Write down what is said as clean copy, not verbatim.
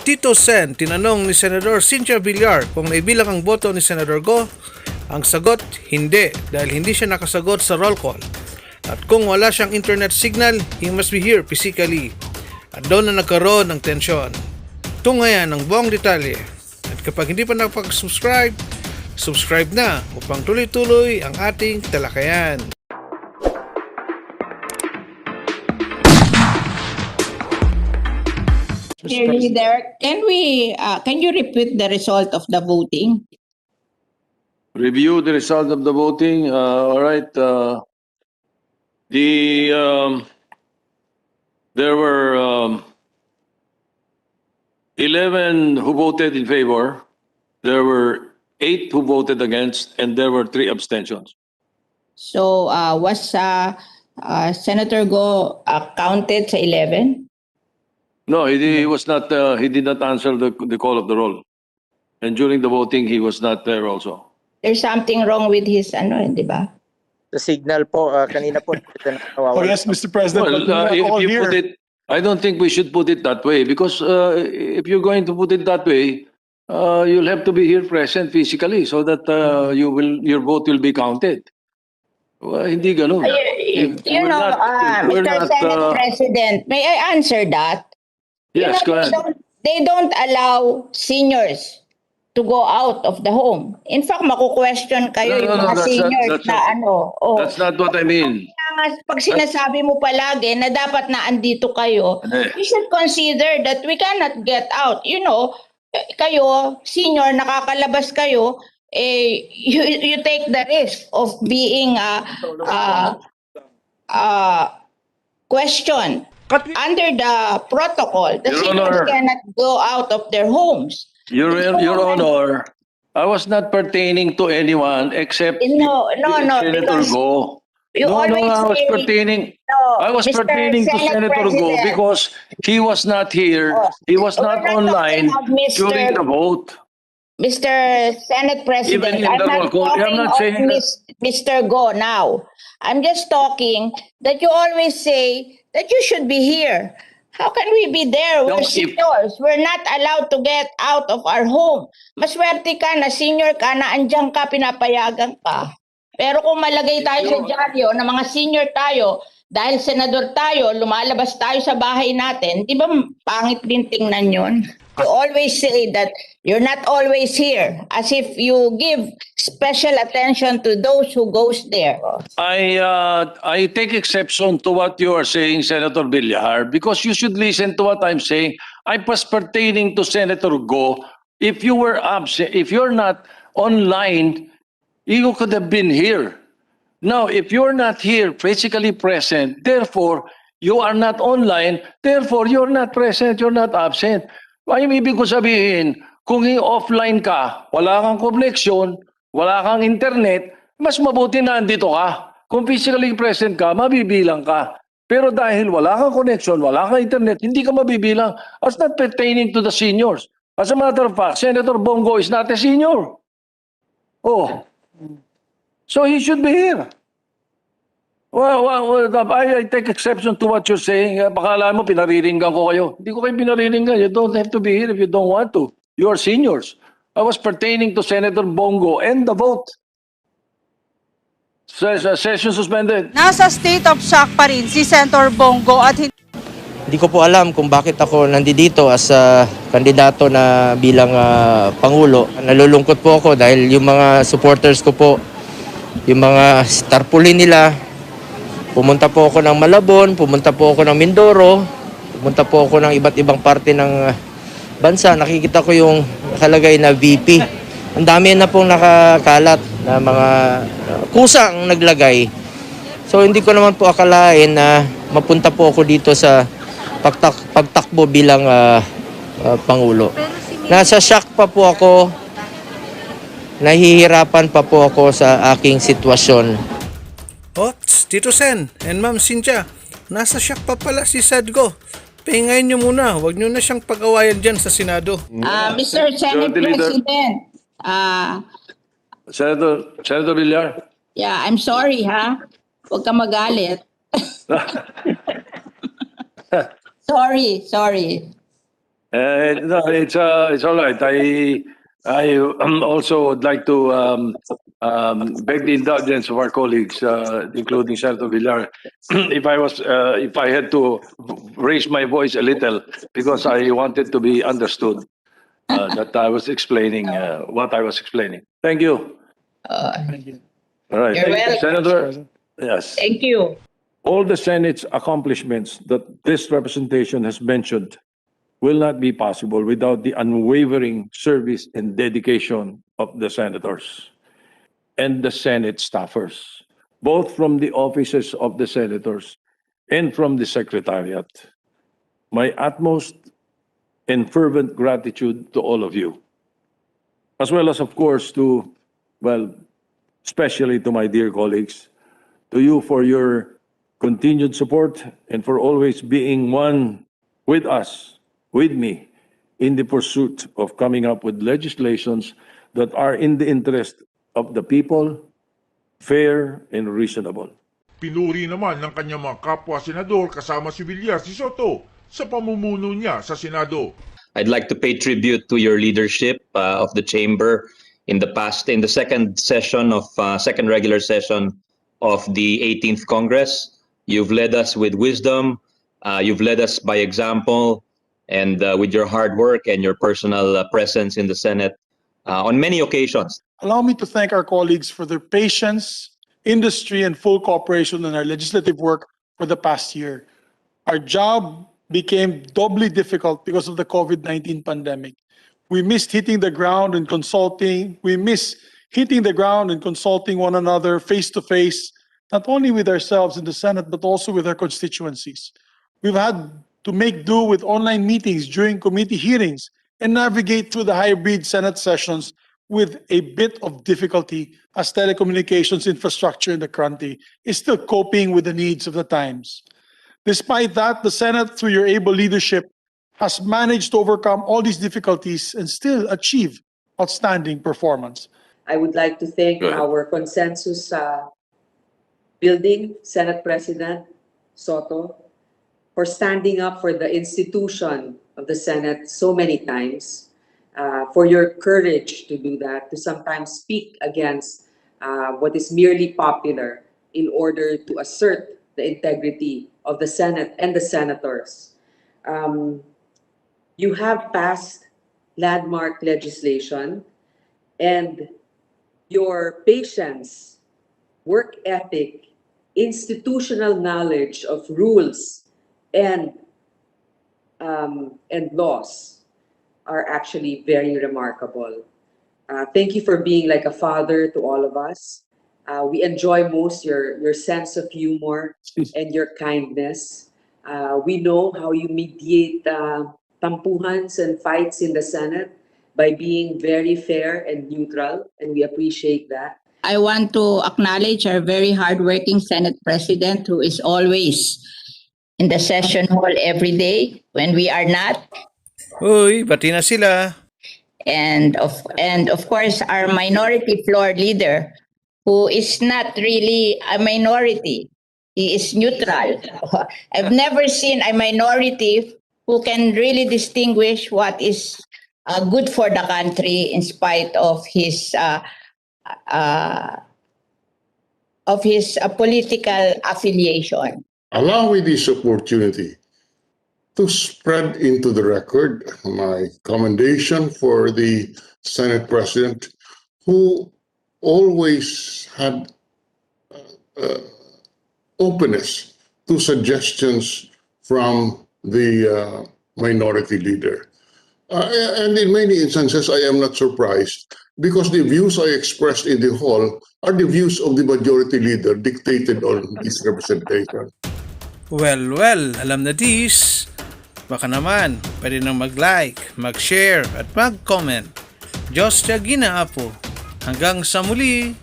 Tito Sen, tinanong ni Senador Cynthia Villar kung naibilang ang boto ni Senador Go. Ang sagot, hindi, dahil hindi siya nakasagot sa roll call. At kung wala siyang internet signal, he must be here physically. At doon na nagkaroon ng tensyon. Tungayan ng buong detalye. At kapag hindi pa nakapag-subscribe, subscribe na upang tuloy-tuloy ang ating talakayan. Dear Leader, can you repeat the result of the voting? Review the result of the voting. All right. There were 11 who voted in favor. There were 8 who voted against, and there were 3 abstentions. So, was Senator Go counted sa 11? No, he was not. He did not answer the call of the roll, and during the voting, he was not there also. There's something wrong with his di ba? The signal po, kanina po. Oh yes, Mr. President. Well, but we're all if you here. put it, I don't think we should put it that way, because if you're going to put it that way, you'll have to be here present physically so that your vote will be counted. Well, hindi ganun. Mr. Senate President, may I answer that? Yes, go ahead. They don't allow seniors to go out of the home. In fact, maku-question kayo yung mga seniors That's not what I mean. Pag sinasabi mo palagi na dapat na andito kayo, you should consider that we cannot get out. You know, kayo, senior, nakakalabas kayo, you take the risk of being questioned. Under the protocol, the seniors cannot go out of their homes. Your Honor, I was not pertaining to anyone except Senator Go. I was pertaining. I was pertaining to Senator Go because he was not here. He was not online during the vote. Mr. Senate President, Even in I'm the not roll call, I'm talking not of saying that. Mr. Go now. I'm just talking that you always say that you should be here. How can we be there? We're seniors. We're not allowed to get out of our home. Maswerte ka na senior ka na andyan ka, pinapayagan ka. Pero kung malagay tayo sa dyaryo na mga senior tayo, dahil senador tayo, lumalabas tayo sa bahay natin, di ba pangit din tingnan yun? You always say that you're not always here, as if you give special attention to those who goes there. I take exception to what you are saying, Senator Villar, because you should listen to what I'm saying. I was pertaining to Senator Go. If you were absent, if you're not online, you could have been here. Now, if you're not here, physically present, therefore, you are not online, therefore, you're not present, you're not absent. Ay, ibig ko sabihin, kung offline ka, wala kang connection, wala kang internet, mas mabuti na andito ka. Kung physically present ka, mabibilang ka. Pero dahil wala kang connection, wala kang internet, hindi ka mabibilang. As not pertaining to the seniors. As a matter of fact, Senator Bongo is not a senior. Oh. So he should be here. Well, I take exception to what you're saying. Baka alam mo, pinariringgan ko kayo. Hindi ko kayo pinariringgan. You don't have to be here if you don't want to. You are seniors. I was pertaining to Senator Bongo and the vote. Session suspended. Nasa state of shock pa rin si Senator Bongo at Hindi ko po alam kung bakit ako nandito as kandidato na bilang Pangulo. Nalulungkot po ako dahil yung mga supporters ko po, yung mga tarpaulin nila, pumunta po ako ng Malabon, pumunta po ako ng Mindoro, pumunta po ako ng iba't ibang parte ng bansa. Nakikita ko yung nakalagay na VP. Ang dami na pong nakakalat na mga kusang naglagay. So hindi ko naman po akalain na mapunta po ako dito sa pagtakbo bilang Pangulo. Nasa shock pa po ako, nahihirapan pa po ako sa aking sitwasyon. Tito Sen and Ma'am Cynthia, nasa shock pa pala si SENGO. Pahingayin nyo muna, huwag nyo na siyang pag-awayan dyan sa Senado. Mr. Senate President, Senator Villar. yeah, I'm sorry ha. Huwag ka magalit. Sorry. No, it's all right. I also would like to beg the indulgence of our colleagues, including Senator Villar, if I had to raise my voice a little because I wanted to be understood that I was explaining what I was explaining. Thank you. All right, You're welcome. Senator. Yes. Thank you. All the Senate's accomplishments that this representation has mentioned will not be possible without the unwavering service and dedication of the senators and the Senate staffers, both from the offices of the senators and from the Secretariat. My utmost and fervent gratitude to all of you, as well as, of course, to, well, especially to my dear colleagues, to you for your continued support and for always being one with us, with me, in the pursuit of coming up with legislations that are in the interest of the people, fair and reasonable. Pinuri naman ng kanyang mga kapwa-senador kasama si Villar si Soto sa pamumuno niya sa Senado. I'd like to pay tribute to your leadership of the chamber in the second regular session of the 18th Congress. You've led us with wisdom, you've led us by example, and with your hard work and your personal presence in the Senate on many occasions. Allow me to thank our colleagues for their patience, industry, and full cooperation in our legislative work for the past year. Our job became doubly difficult because of the COVID-19 pandemic. We missed hitting the ground and consulting. We miss hitting the ground and consulting one another face to face, not only with ourselves in the Senate, but also with our constituencies. We've had to make do with online meetings during committee hearings and navigate through the hybrid Senate sessions with a bit of difficulty as telecommunications infrastructure in the country is still coping with the needs of the times. Despite that, the Senate, through your able leadership, has managed to overcome all these difficulties and still achieve outstanding performance. I would like to thank our consensus building Senate President Soto for standing up for the institution of the Senate so many times, for your courage to do that, to sometimes speak against what is merely popular in order to assert the integrity of the Senate and the senators. You have passed landmark legislation, and your patience, work ethic, institutional knowledge of rules and laws are actually very remarkable. Thank you for being like a father to all of us. We enjoy most your sense of humor and your kindness. We know how you mediate tampuhans and fights in the Senate by being very fair and neutral, and we appreciate that. I want to acknowledge our very hardworking Senate President who is always in the session hall every day when we are not. Uy, bati na sila. And of course, our minority floor leader, who is not really a minority. He is neutral. I've never seen a minority who can really distinguish what is good for the country in spite of his political affiliation. Allow me this opportunity to spread into the record my commendation for the Senate President, who always had openness to suggestions from the minority leader. And in many instances, I am not surprised because the views I expressed in the hall are the views of the majority leader dictated on this representation. Well, alam na this. Baka naman, pwede nang mag-like, mag-share at mag-comment. Diyos siya ginaapo. Hanggang sa muli!